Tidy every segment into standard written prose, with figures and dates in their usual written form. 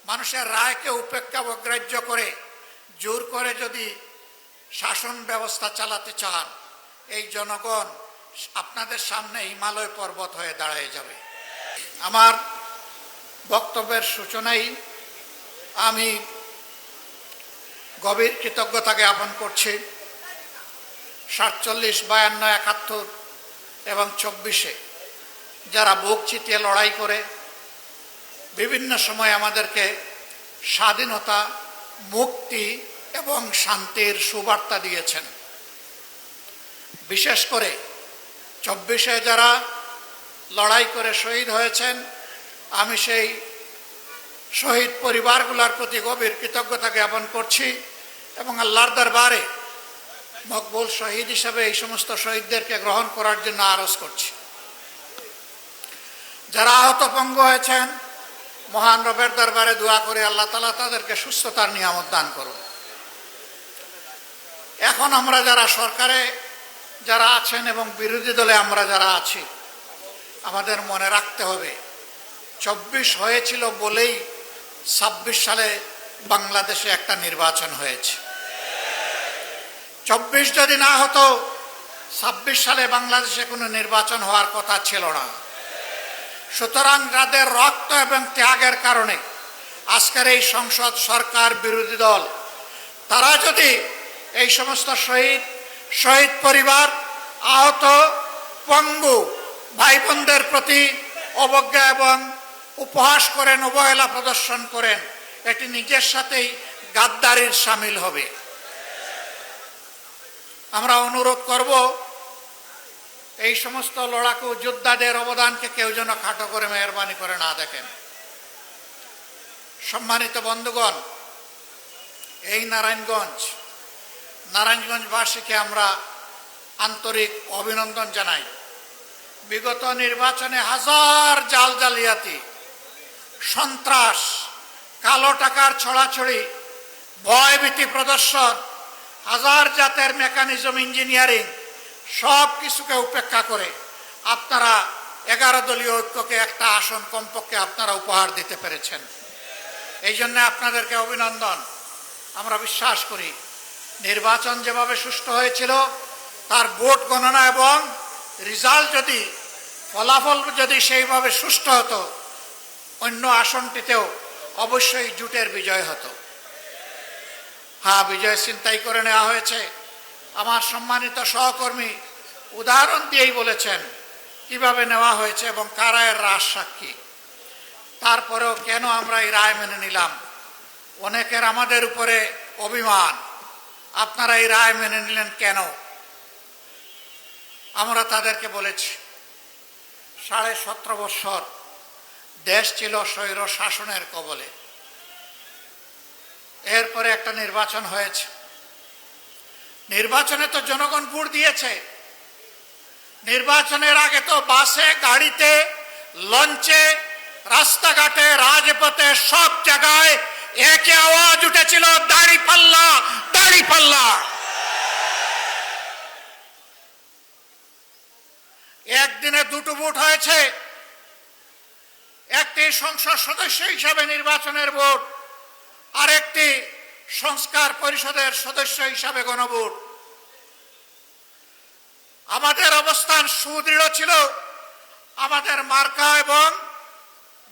মানুষের রায়কে উপেক্ষা অগ্রাহ্য করে জোর করে যদি শাসন ব্যবস্থা চালাতে চান, এই জনগণ আপনাদের সামনে হিমালয় পর্বত হয়ে দাঁড়িয়ে যাবে। আমার বক্তব্যের সূচনায় আমি গভীর কৃতজ্ঞতা জ্ঞাপন করছি 47, 52, 71 এবং 24-এ যারা বুক চিতিয়ে লড়াই করে বিভিন্ন সময় আমাদেরকে স্বাধীনতা, মুক্তি এবং শান্তির সুবার্তা দিয়েছেন। বিশেষ করে 24-এ যারা লড়াই করে শহীদ হয়েছেন, আমি সেই শহীদ পরিবারগুলোর প্রতি গভীর কৃতজ্ঞতা জ্ঞাপন করছি এবং আল্লাহর দরবারে মকবুল শহীদ হিসাবে এই সমস্ত শহীদদেরকে গ্রহণ করার জন্য আরজ করছি। যারা আহত পঙ্গু হয়েছেন, মহান রবের দরবারে দোয়া করে আল্লাহ তাআলা তাদেরকে সুস্থতার নিয়ামত দান করুন। এখন আমরা যারা সরকারে যারা আছেন এবং বিরোধী দলে আমরা যারা আছি, আমাদের মনে রাখতে হবে 24 হয়েছিল বলেই 26 সালে বাংলাদেশে একটা নির্বাচন হয়েছে। 24 যদি না হতো 26 সালে বাংলাদেশে কোনো নির্বাচন হওয়ার কথা ছিল না। সুতরাং যাদের রক্ত এবং ত্যাগের কারণে আজকের এই সংসদ, সরকার, বিরোধী দল তারা যদি এই সমস্ত শহীদ পরিবার, আহত পঙ্গু ভাই বোনদের প্রতি অবজ্ঞা এবং উপহাস করেন, অবহেলা প্রদর্শন করেন, এটি নিজের সাথেই গাদ্দারির সামিল হবে। আমরা অনুরোধ করব এই সমস্ত লড়াকু যোদ্ধাদের অবদানকে কেউ যেন খাটো করে মেহরবানি করে না দেখেন। সম্মানিত বন্ধুগণ, এই নারায়ণগঞ্জবাসীকে আমরা আন্তরিক অভিনন্দন জানাই। বিগত নির্বাচনে হাজার জালিয়াতি, সন্ত্রাস, কালো টাকার ছড়াছড়ি, ভয়ভীতি প্রদর্শন, হাজার জাতের মেকানিজম, ইঞ্জিনিয়ারিং সব কিছুকে উপেক্ষা করে আপনারা 11 দলীয় ঐক্যকে একটা আসন কমপক্ষে আপনারা উপহার দিতে পেরেছেন। এই জন্য আপনাদেরকে অভিনন্দন। আমরা বিশ্বাস করি নির্বাচন যেভাবে সুষ্ঠু হয়েছিল, তার ভোট গণনা এবং রেজাল্ট যদি, ফলাফল যদি সেইভাবে সুষ্ঠু হতো, অন্য আসনটিতেও অবশ্যই জোটের বিজয় হতো। হ্যাঁ, বিজয় ছিনতাই করে নেওয়া হয়েছে। আমার সম্মানিত সহকর্মী উদাহরণ দিয়েই বলেছেন কিভাবে নেওয়া হয়েছে এবং কারা এর রাজ সাক্ষী। তারপরেও কেন আমরা এই রায় মেনে নিলাম? অনেকের আমাদের উপরে অভিমান, আপনারা এই রায় মেনে নিলেন কেন? আমরা তাদেরকে বলেছি 17.5 বছর দেশ ছিল স্বৈর শাসনের কবলে। এরপরে একটা নির্বাচন হয়েছে। নির্বাচনে তো জনগণ ভোট দিয়েছে। নির্বাচনের আগে তো বাসে, গাড়িতে, লঞ্চে, রাস্তাঘাটে, রাজপথে সব জায়গায় একই আওয়াজ উঠেছিল, দাঁড়িপাল্লা, দাঁড়িপাল্লা। একদিনে 2টো ভোট হয়েছে। একটি সংসদ সদস্য হিসাবে নির্বাচনের ভোট, আরেকটি সংস্কার পরিষদের সদস্য হিসাবে গণভোট। আমাদের অবস্থান সুদৃঢ় ছিল আমাদের মার্কা এবং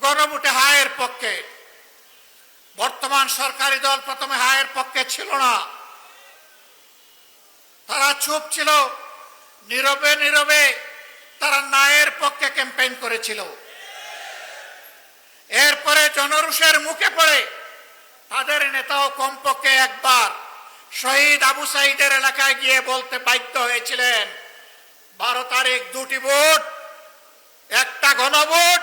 গণভোটে হায়ের পক্ষে। বর্তমান সরকারি দল প্রথমে হায়ের পক্ষে ছিল না, তারা চুপ ছিল, নীরবে নীরবে তারা নায়ের পক্ষে ক্যাম্পেইন করেছিল। এরপরে জনরোষের মুখে পড়ে তাদের নেতাও কমপক্ষে একবার শহীদ আবু সাইদের এলাকায় গিয়ে বলতে বাধ্য হয়েছিলেন 12 তারিখ 2টি ভোট, একটা গণভোট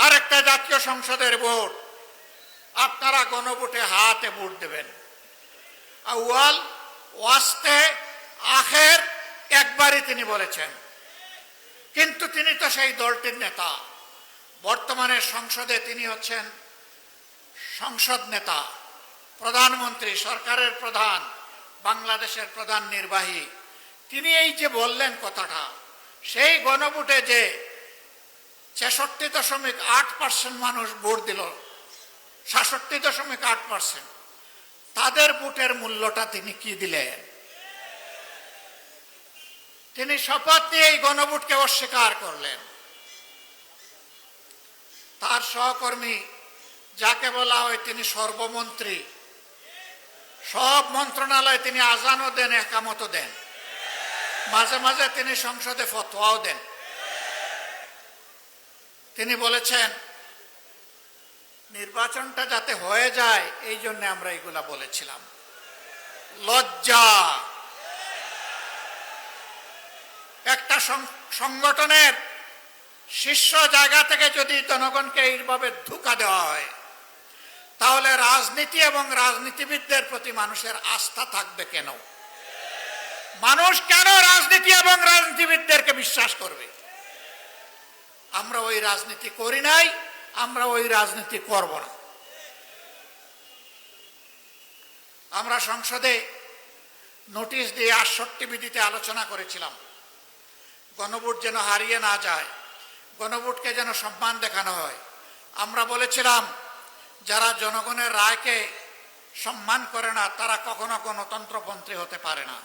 আর একটা জাতীয় সংসদের ভোট, আপনারা গণভোটে হাতে ভোট দেবেন। আউয়াল ওয়াস্তে আখের একবারই তিনি বলেছেন। কিন্তু তিনি তো সেই দলটির নেতা। বর্তমানে সংসদে তিনি হচ্ছেন সংসদ নেতা, প্রধানমন্ত্রী, সরকারের প্রধান, বাংলাদেশের প্রধান নির্বাহী। তিনি এই যে বললেন কথাটা, সেই গণভোটে যে 66.8% মানুষ ভোট দিল, 66.8%, তাদের ভোটের মূল্যটা তিনি কি দিলেন? তিনি শপথ নিয়ে এই গণভোটকে অস্বীকার করলেন। তার সহকর্মী, যাকে বলা হয় তিনি সর্বমন্ত্রী, সব মন্ত্রণালয়ে তিনি আজানও দেন, একামতও দেন, মাঝে মাঝে তিনি সংসদে ফতোয়াও দেন। তিনি বলেছেন নির্বাচনটা যাতে হয়ে যায় এই জন্য আমরা এগুলা বলেছিলাম। লজ্জা! একটা সংগঠনের শীর্ষ জায়গা থেকে যদি জনগণকে এইভাবে ধোঁকা দেওয়া হয়, তাহলে রাজনীতি এবং রাজনীতিবিদদের প্রতি মানুষের আস্থা থাকবে কেন? মানুষ কেন রাজনীতি এবং রাজনীতিবিদদেরকে বিশ্বাস করবে? আমরা ওই রাজনীতি করি নাই, আমরা ওই রাজনীতি করব না। আমরা সংসদে নোটিশ দিয়ে 68 বিধিতে আলোচনা করেছিলাম, গণভোট যেন হারিয়ে না যায়, গণভোটকে যেন সম্মান দেখানো হয়। আমরা বলেছিলাম যারা জনগণের রায়কে সম্মান করে না তারা কখনো গণতন্ত্রপন্থী হতে পারে না।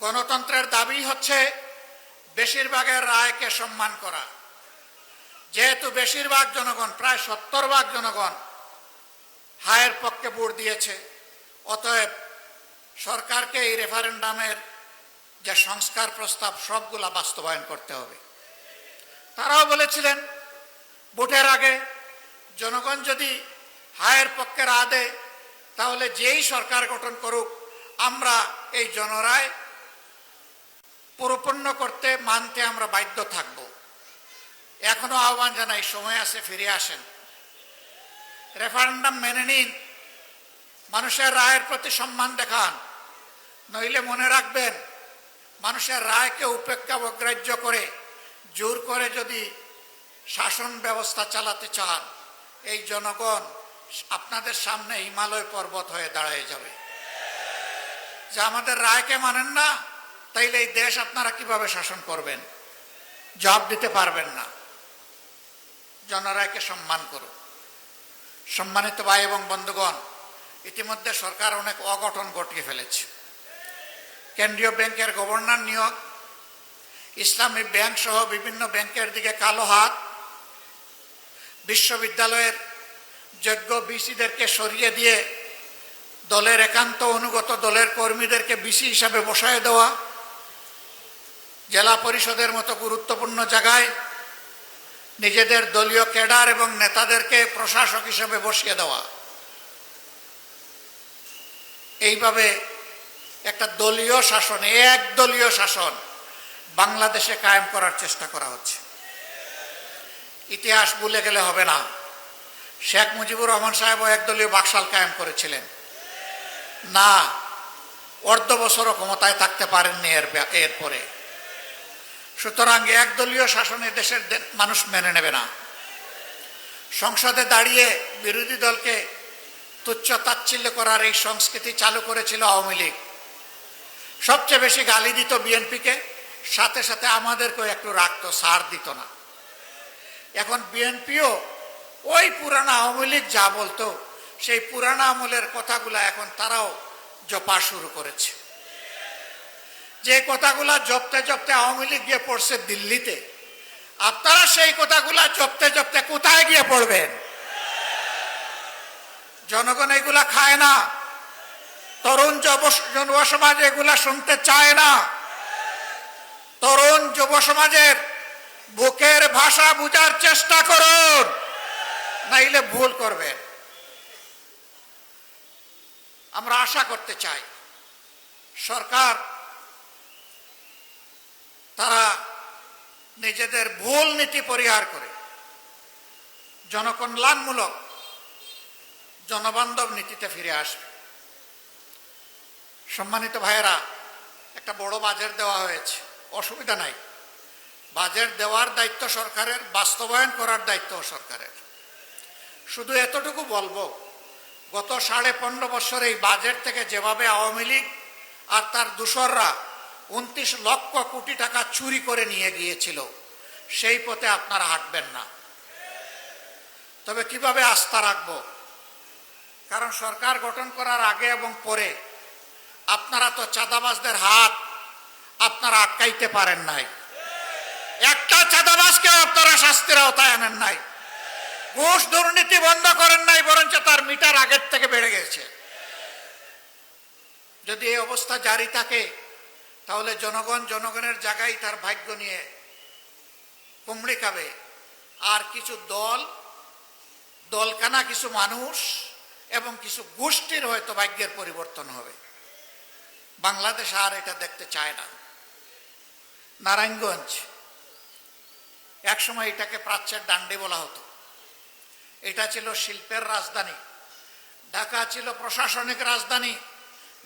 গণতন্ত্রের দাবি হচ্ছে বেশিরভাগের রায়কে সম্মান করা। যেহেতু বেশিরভাগ জনগণ, প্রায় 70% জনগণ হায়ের পক্ষে ভোট দিয়েছে, অতএব সরকারকে এই রেফারেন্ডামের যে সংস্কার প্রস্তাব সবগুলা বাস্তবায়ন করতে হবে। তারাও বলেছিলেন ভোটের আগে জনগণ যদি হায়ের পক্ষে রায় দেয় তাহলে যেই সরকার গঠন করুক আমরা এই জনরায় পরিপূর্ণ করতে মানতে আমরা বাধ্য থাকব। এখনো আহ্বান জানাই, সময় আছে, ফিরে আসেন, রেফারেন্ডাম মেনে নিন, মানুষের রায়ের প্রতি সম্মান দেখান। নইলে মনে রাখবেন, মানুষের রায়কে উপেক্ষা অগ্রাহ্য করে জোর করে যদি শাসন ব্যবস্থা চালাতে চান, এই জনগণ আপনাদের সামনে হিমালয় পর্বত হয়ে দাঁড়িয়ে যাবে। যে আমাদের রায়কে মানেন না, তাইলে এই দেশ আপনারা কিভাবে শাসন করবেন? জবাব দিতে পারবেন না। জনরায়কে সম্মান করুন। সম্মানিত ভাই এবং বন্ধুগণ, ইতিমধ্যে সরকার অনেক অঘটন ঘটিয়ে ফেলেছে। কেন্দ্রীয় ব্যাংকের গভর্নর নিয়োগ, ইসলামী ব্যাংক সহ বিভিন্ন ব্যাংকের দিকে কালো হাত, বিশ্ববিদ্যালয়ের যোগ্য ভিসিদেরকে সরিয়ে দিয়ে দলের একান্ত অনুগত দলের কর্মীদেরকে ভিসি হিসাবে বসায় দেওয়া, জেলা পরিষদের মতো গুরুত্বপূর্ণ জায়গায় নিজেদের দলীয় ক্যাডার এবং নেতাদেরকে প্রশাসক হিসেবে বসিয়ে দেওয়া, এইভাবে একটা দলীয় শাসন, একদলীয় শাসন বাংলাদেশে কায়েম করার চেষ্টা করা হচ্ছে। ইতিহাস ভুলে গেলে হবে না। শেখ মুজিবুর রহমান সাহেবও একদলীয় বাকশাল কায়েম করেছিলেন না, অর্ধ বছরও ক্ষমতায় থাকতে পারেননি এরপরে। সুতরাং একদলীয় শাসনে দেশের মানুষ মেনে নেবে না। সংসদে দাঁড়িয়ে বিরোধী দলকে তুচ্ছ তাচ্ছিল্য করার এই সংস্কৃতি চালু করেছিল আওয়ামী লীগ। সবচেয়ে বেশি গালি দিত বিএনপিকে, সাথে সাথে আমাদেরকেও একটু রাখতো, ছাড় দিত না। এখন বিএনপিও ওই পুরানা আওয়ামী লীগ যা বলতো সেই পুরানা আমলের কথাগুলা এখন তারাও জপা শুরু করেছে। যে কথাগুলা জপতে জপতে আওয়ামী লীগ গিয়ে পড়ছে দিল্লিতে, আপনারা সেই কথাগুলা জপতে জপতে কোথায় গিয়ে পড়বেন? জনগণ এগুলা খায় না, তরুণ যুব সমাজ এগুলা শুনতে চায় না। তরুণ যুব সমাজের বুকের ভাষা বুঝার চেষ্টা করুন, নাইলে ভুল করবেন। আমরা আশা করতে চাই সরকার তারা নিজেদের ভুল নীতি পরিহার করে জনকল্যাণমূলক জনবান্ধব নীতিতে ফিরে আসবে। সম্মানিত ভাইয়েরা, একটা বড় বাজেট দেওয়া হয়েছে, অসুবিধা নাই। বাজেট দেওয়ার দায়িত্ব সরকারের, বাস্তবায়ন করার দায়িত্ব সরকারের। শুধু এতটুকু বলবো, গত 15.5 বছর এই বাজেট থেকে যেভাবে আওয়ামী লীগ আর তার দূষররা 29 লক্ষ কোটি টাকা চুরি করে নিয়ে গিয়েছিল, সেই পথে আপনারা হাঁটবেন না। তবে কিভাবে আস্থা রাখবো? কারণ সরকার গঠন করার আগে এবং পরে আপনারা তো চাঁদাবাজদের হাত আপনারা আটকাইতে পারেন নাই। একটা চাঁদাবাজকেও আপনারা শাস্তির আওতায় আনেন নাই। ঘুষ দুর্নীতি বন্ধ করেন নাই, বরঞ্চ তার মিটার আগের থেকে বেড়ে গেছে। যদি এই অবস্থা জারি থাকে তাহলে জনগণের জায়গায় তার ভাগ্য নিয়ে কুমড়ি খাবে। আর কিছু দলকানা কিছু মানুষ এবং কিছু গোষ্ঠীর হয়তো ভাগ্যের পরিবর্তন হবে। বাংলাদেশ আর এটা দেখতে চায় না। নারায়ণগঞ্জ একসময় এটাকে প্রাচ্যের ডান্ডি বলা হতো। এটা ছিল শিল্পের রাজধানী, ঢাকা ছিল প্রশাসনিক রাজধানী,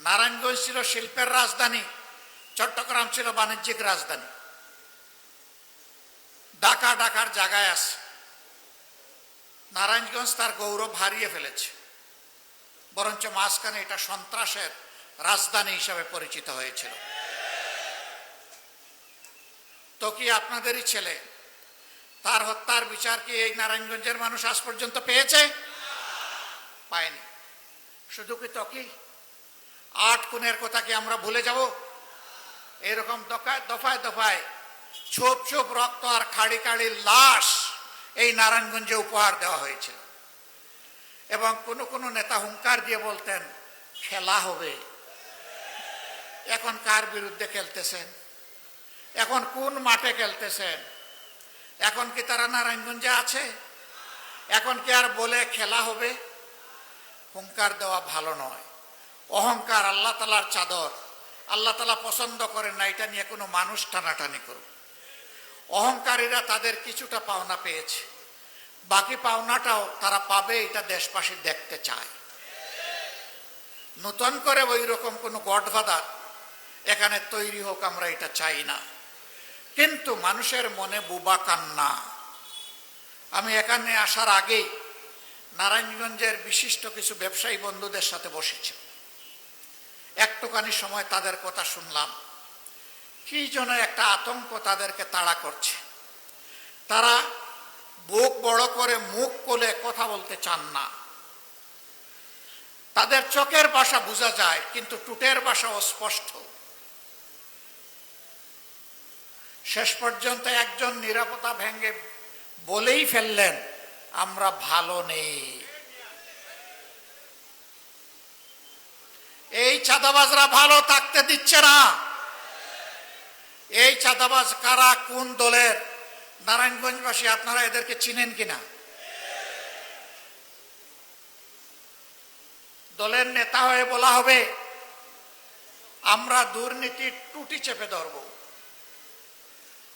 নারায়ণগঞ্জ ছিল শিল্পের রাজধানী, চট্টগ্রাম ছিল বাণিজ্যিক রাজধানী। ঢাকার জায়গায় আছে। নারায়ণগঞ্জ তার গৌরব হারিয়ে ফেলেছে, বরঞ্চ মাঝখানে এটা সন্ত্রাসের রাজধানী হিসাবে পরিচিত হয়েছিল। তো কি আপনাদেরই ছেলে, তার হত্যার বিচার কি এই নারায়ণগঞ্জের মানুষ আজ পর্যন্ত পেয়েছে? পায়নি। শুধু কি তকি 8 খুনের কথা কি আমরা ভুলে যাব? এরকম দফায় দফায় ছোপ ছোপ রক্ত আর খাড়ি খাড়ি লাশ এই নারায়ণগঞ্জে উপহার দেওয়া হয়েছিল। এবং কোন নেতা হুঙ্কার দিয়ে বলতেন খেলা হবে। এখন কার বিরুদ্ধে খেলতেছেন? এখন কোন মাঠে খেলতেছেন? এখন কি তারা নারায়ণগঞ্জে আছে? এখন কি আর বলে খেলা হবে? হুঙ্কার দেওয়া ভালো নয়। অহংকার আল্লাহ তাআলার চাদর, আল্লাহ তাআলা পছন্দ করেন না এটা নিয়ে কোনো মানুষ টানাটানি করুক। অহংকারীরা তাদের কিছুটা পাওনা পেয়েছে, বাকি পাওনাটাও তারা পাবে, এটা দেশবাসী দেখতে চায়। নতুন করে ওই রকম কোনো গডফাদার এখানে তৈরি হোক আমরা এটা চাই না। কিন্তু মানুষের মনে বুবা কান্না। আমি এখানে আসার আগেই নারায়ণগঞ্জের বিশিষ্ট কিছু ব্যবসায়ী বন্ধুদের সাথে বসেছি। একটুখানি সময় তাদের কথা শুনলাম। কি যেন একটা আতঙ্ক তাদেরকে তাড়া করছে। তারা বুক বড় করে মুখ খুলে কথা বলতে চান না। তাদের চোখের ভাষা বোঝা যায়, কিন্তু টুটের ভাষা অস্পষ্ট। শেষ পর্যন্ত একজন নিরাপত্তা ভেঙে বলেই ফেললেন আমরা ভালো নেই। এই চাঁদাবাজরা ভালো থাকতে দিচ্ছে না। এই চাঁদাবাজ কারা, কোন দলের? নারায়ণগঞ্জবাসী আপনারা এদেরকে চিনেন কিনা? দলের নেতা হয়ে বলা হবে আমরা দুর্নীতির টুটি চেপে ধরব,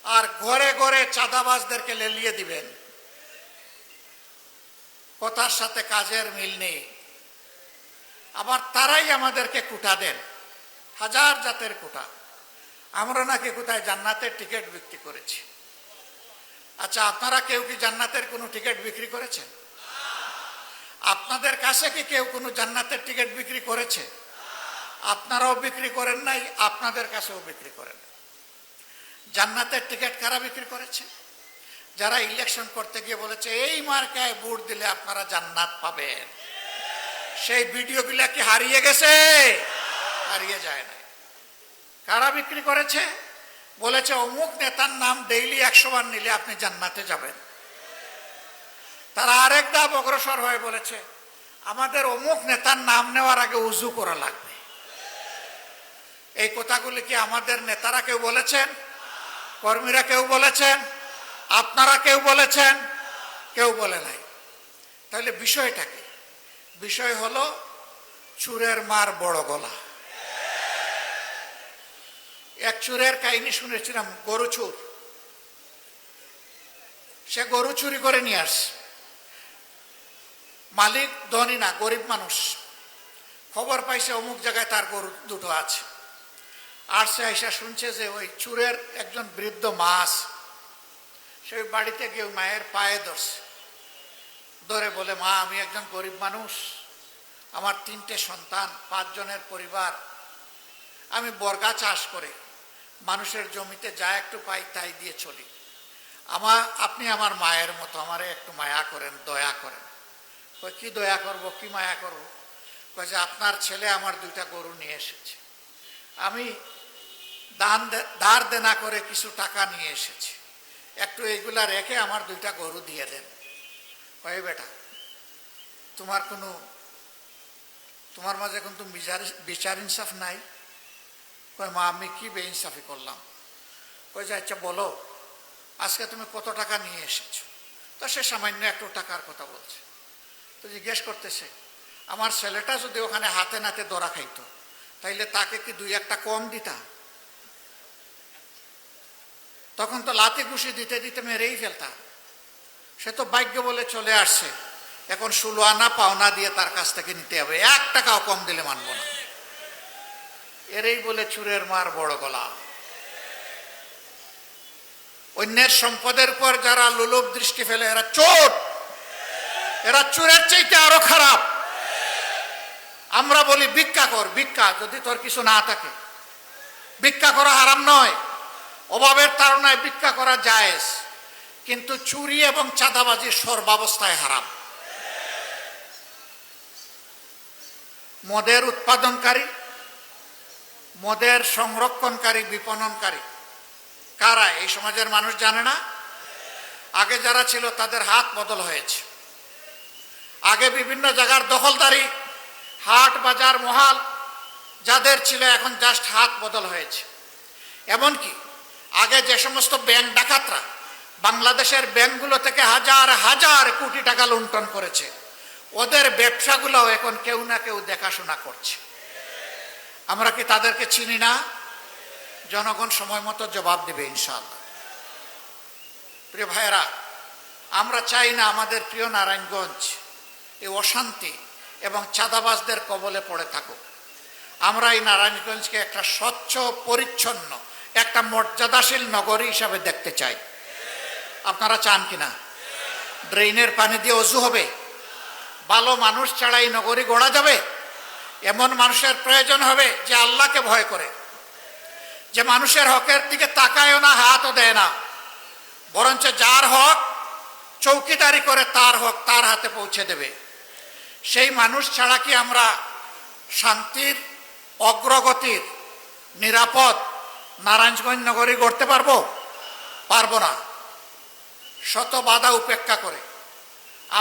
আর ঘরে ঘরে চাঁদাবাজদেরকে লেলিয়ে দিবেন। কথার সাথে কাজের মিল নেই। আবার তারাই আমাদেরকে কুটা দেন, হাজার জাতের কুটা। আমরা নাকি কোথায় জান্নাতের টিকিট বিক্রি করেছি। আচ্ছা, আপনারা কেউ কি জান্নাতের কোনো টিকিট বিক্রি করেছেন? আপনাদের কাছে কি কেউ কোনো জান্নাতের টিকিট বিক্রি করেছে? আপনারাও বিক্রি করেন নাই, আপনাদের কাছেও বিক্রি করেন। জান্নাতের টিকিট কারা বিক্রি করেছে? যারা ইলেকশন করতে গিয়ে বলেছে এই মার্কায় ভোট দিলে আপনারা জান্নাত পাবেন। সেই ভিডিওগুলা কি হারিয়ে গেছে? হারিয়ে যায় না। কারা বিক্রি করেছে? বলেছে অমুক নেতার নাম ডেইলি 100 বার নিলে আপনি জান্নাতে যাবেন। তারা আরেক ধাপ অগ্রসর হয়ে বলেছে আমাদের অমুক নেতার নাম নেওয়ার আগে উজু করা লাগবে। এই কথাগুলি কি আমাদের নেতারা কেউ বলেছেন? কর্মীরা কেউ বলেছেন? আপনারা কেউ বলেছেন? কেউ বলে নাই। তাহলে বিষয়টা কি? বিষয় হলো চুরের মার বড় গলা। এক চুরের কাহিনী শুনেছিলাম, গরু চুর। সে গরু চুরি করে নিয়ে আসে। মালিক ধনী না, গরিব মানুষ। খবর পাইছে অমুক জায়গায় তার গরু দুটো আছে। আর সে আইসা শুনছে যে ওই চুরের একজন বৃদ্ধ মা আছে। সেই বাড়িতে গিয়ে মায়ের পায়ে ধরছে, ধরে বলে মা আমি একজন গরিব মানুষ, আমার 3টে সন্তান, 5 জনের পরিবার। আমি বর্গা চাষ করে মানুষের জমিতে যা একটু পাই তাই দিয়ে চলি। আপনি আমার মায়ের মতো, আমারে একটু মায়া করেন, দয়া করেন। কই কি দয়া করব, কি মায়া করব? কই যে আপনার ছেলে আমার 2টা গরু নিয়ে এসেছে, আমি ধার দেনা করে কিছু টাকা নিয়ে এসেছি, একটু এইগুলা রেখে আমার 2টা গরু দিয়ে দেন। কই বেটা, তোমার মাঝে কিন্তু বিচার ইনসাফ নাই। কই মা, আমি কি বেইনসাফি করলাম? কই যে আচ্ছা বলো, আজকে তুমি কত টাকা নিয়ে এসেছো? তো সে সামান্য একটু টাকার কথা বলছে। তো জিজ্ঞেস করতেছে, আমার ছেলেটা যদি ওখানে হাতে নাতে ধরা খাইতো, তাইলে তাকে কি 2-1টা কম দিতা? তখন তো লাথি ঘুষি দিতে দিতে মেরেই ফেলতা। সে তো ভাগ্য বলে চলে আসছে, এখন 16 আনা পাওনা দিয়ে তার কাছ থেকে নিতে হবে, 1 টাকাও কম দিলে মানব না। এরই বলে চুরের মার বড় গলা। অন্যের সম্পদের উপর যারা লোলুপ দৃষ্টি ফেলে, এরা চোর, এরা চোরের চাইতে আরো খারাপ। আমরা বলি ভিক্ষা কর, ভিক্ষা যদি তোর কিছু না থাকে। ভিক্ষা করা হারাম নয়, অভাবের তাড়নায় ভিক্ষা করা জায়েজ, কিন্তু চুরি এবং চাঁদাবাজি সর্বাবস্থায় হারাম। মদের উৎপাদনকারী, মদের সংরক্ষণকারী, বিপণনকারী কারা এই সমাজের মানুষ জানে না? আগে যারা ছিল তাদের হাত বদল হয়েছে। আগে বিভিন্ন জায়গার দখলদারি, হাট বাজার মহাল যাদের ছিল, এখন জাস্ট হাত বদল হয়েছে। এমনকি আগে যে সমস্ত ব্যাংক ডাকাতরা বাংলাদেশের ব্যাংকগুলো থেকে হাজার হাজার কোটি টাকা লুণ্ঠন করেছে, ওদের ব্যবসাগুলো এখন কেউ না কেউ দেখাশোনা করছে। আমরা কি তাদেরকে চিনি না? জনগণ সময় মতো জবাব দেবে ইনশাআল্লাহ। প্রিয় ভাইয়েরা, আমরা চাই না আমাদের প্রিয় নারায়ণগঞ্জ এই অশান্তি এবং চাঁদাবাজদের কবলে পড়ে থাকুক। আমরা এই নারায়ণগঞ্জকে একটা স্বচ্ছ পরিচ্ছন্ন, একটা মর্যাদাশীল নগরী হিসাবে দেখতে চাই। আপনারা চান কিনা? ড্রেনের পানি দিয়ে অজু হবে? ভালো মানুষ ছাড়া এই নগরী গড়া যাবে? এমন মানুষের প্রয়োজন হবে যে আল্লাহকে ভয় করে, যে মানুষের হকের দিকে তাকায়ও না, হাতও দেয় না, বরঞ্চ যার হক চৌকিদারি করে তার হক তার হাতে পৌঁছে দেবে। সেই মানুষ ছাড়া কি আমরা শান্তির, অগ্রগতির, নিরাপদ নারায়ণগঞ্জ নগরী গড়তে পারবো? পারবো না। শত বাধা উপেক্ষা করে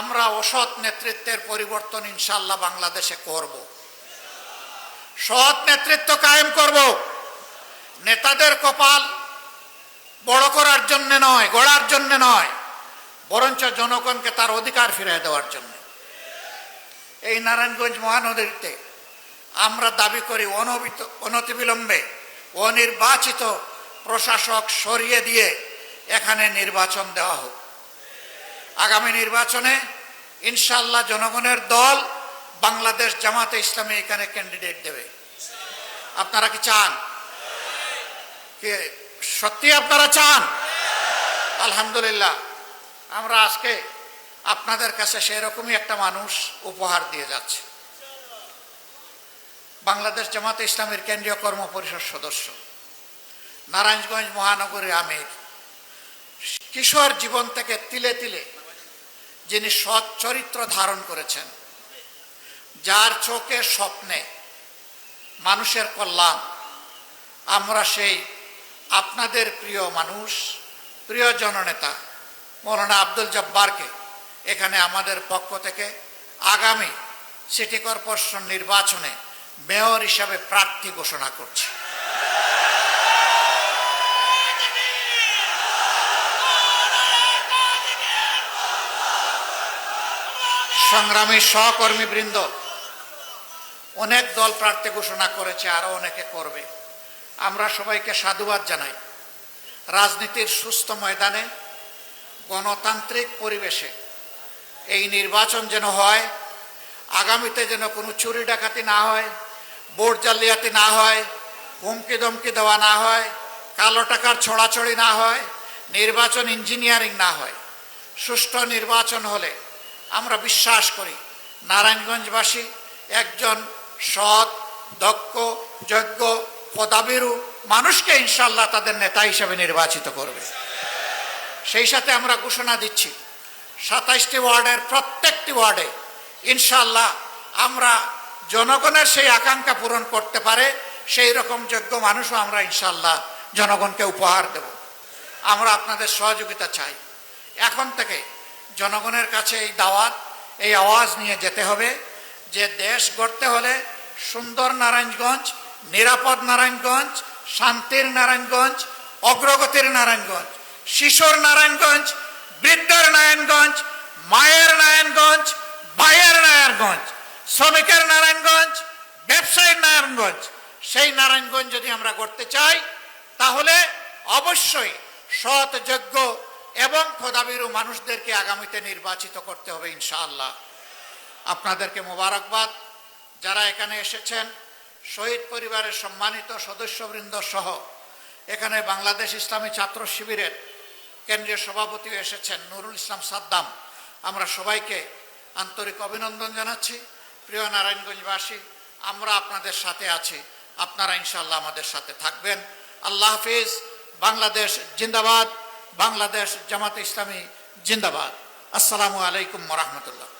আমরা অসৎ নেতৃত্বের পরিবর্তন ইনশাআল্লাহ বাংলাদেশে করব। সৎ নেতৃত্ব কায়েম করব। নেতাদের কপাল বড় করার জন্য নয়, গড়ার জন্য নয়, বরঞ্চ জনগণকে তার অধিকার ফিরিয়ে দেওয়ার জন্য। এই নারায়ণগঞ্জ মহানগরীতে আমরা দাবি করি অনতিবিলম্বে অনির্বাচিত প্রশাসক সরিয়ে দিয়ে এখানে নির্বাচন দেওয়া হোক। আগামী নির্বাচনে ইনশাআল্লাহ জনগণের দল বাংলাদেশ জামাতে ইসলামী এখানে ক্যান্ডিডেট দেবে। আপনারা কি চান? কে সত্যি আপনারা চান? আলহামদুলিল্লাহ, আমরা আজকে আপনাদের কাছে সেরকমই একটা মানুষ উপহার দিয়ে যাচ্ছে। বাংলাদেশ জামাতে ইসলামীর কেন্দ্রীয় কর্ম পরিষদ সদস্য, নারায়ণগঞ্জ মহানগরীর আমির, কিশোর জীবন থেকে তিলে তিলে যিনি সৎ চরিত্র ধারণ করেছেন, যার চোখে স্বপ্নে মানুষের কল্যাণ, আমরা সেই আপনাদের প্রিয় মানুষ, প্রিয় জননেতা মৌলানা আব্দুল জব্বারকে এখানে আমাদের পক্ষ থেকে আগামী সিটি কর্পোরেশন নির্বাচনে মেয়র হিসাবে প্রার্থী ঘোষণা করছি। সংগ্রামী সহকর্মীবৃন্দ, অনেক দল প্রার্থী ঘোষণা করেছে, আরো অনেকে করবে। আমরা সবাইকে সাধুবাদ জানাই। রাজনীতির সুস্থ ময়দানে গণতান্ত্রিক পরিবেশে এই নির্বাচন যেন হয়, আগামীতে যেন কোনো চুরি ডাকাতি না হয়, ভোট জালিয়াতি না হয়, হুমকি ধমকি দেওয়া না হয়, কালো টাকার ছড়াছড়ি না হয়, নির্বাচন ইঞ্জিনিয়ারিং না হয়। সুষ্ঠু নির্বাচন হলে আমরা বিশ্বাস করি নারায়ণগঞ্জবাসী একজন সৎ, দক্ষ, যোগ্য, পদাবিরু মানুষকে ইনশাআল্লাহ তাদের নেতা হিসেবে নির্বাচিত করবে। সেই সাথে আমরা ঘোষণা দিচ্ছি 27টি ওয়ার্ডের প্রত্যেকটি ওয়ার্ডে ইনশাআল্লাহ আমরা জনগণের সেই আকাঙ্ক্ষা পূরণ করতে পারে সেই রকম যোগ্য মানুষও আমরা ইনশাআল্লাহ জনগণকে উপহার দেব। আমরা আপনাদের সহযোগিতা চাই। এখন থেকে জনগণের কাছে এই দাওয়াত, এই আওয়াজ নিয়ে যেতে হবে যে দেশ গড়তে হলে সুন্দর নারায়ণগঞ্জ, নিরাপদ নারায়ণগঞ্জ, শান্তির নারায়ণগঞ্জ, অগ্রগতির নারায়ণগঞ্জ, শিশুর নারায়ণগঞ্জ, বৃদ্ধের নারায়ণগঞ্জ, মায়ের নারায়ণগঞ্জ, ভাইয়ের নারায়ণগঞ্জ, শ্রমিকের নারায়ণগঞ্জ, ব্যবসায়ীর নারায়ণগঞ্জ, সেই নারায়ণগঞ্জ যদি আমরা করতে চাই তাহলে অবশ্যই সৎ, যোগ্য এবং খোদাভীরু মানুষদেরকে আগামীতে নির্বাচিত করতে হবে ইনশাআল্লাহ। আপনাদেরকে মোবারকবাদ। যারা এখানে এসেছেন, শহীদ পরিবারের সম্মানিত সদস্যবৃন্দ সহ এখানে বাংলাদেশ ইসলামী ছাত্র শিবিরের কেন্দ্রীয় সভাপতিও এসেছেন নুরুল ইসলাম সাদ্দাম, আমরা সবাইকে আন্তরিক অভিনন্দন জানাচ্ছি। প্রিয় নারায়ণগঞ্জবাসী, আমরা আপনাদের সাথে আছি, আপনারা ইনশাআল্লাহ আমাদের সাথে থাকবেন। আল্লাহ হাফিজ। বাংলাদেশ জিন্দাবাদ। বাংলাদেশ জামাতে ইসলামী জিন্দাবাদ। আসসালামু আলাইকুম ওয়া রাহমাতুল্লাহ।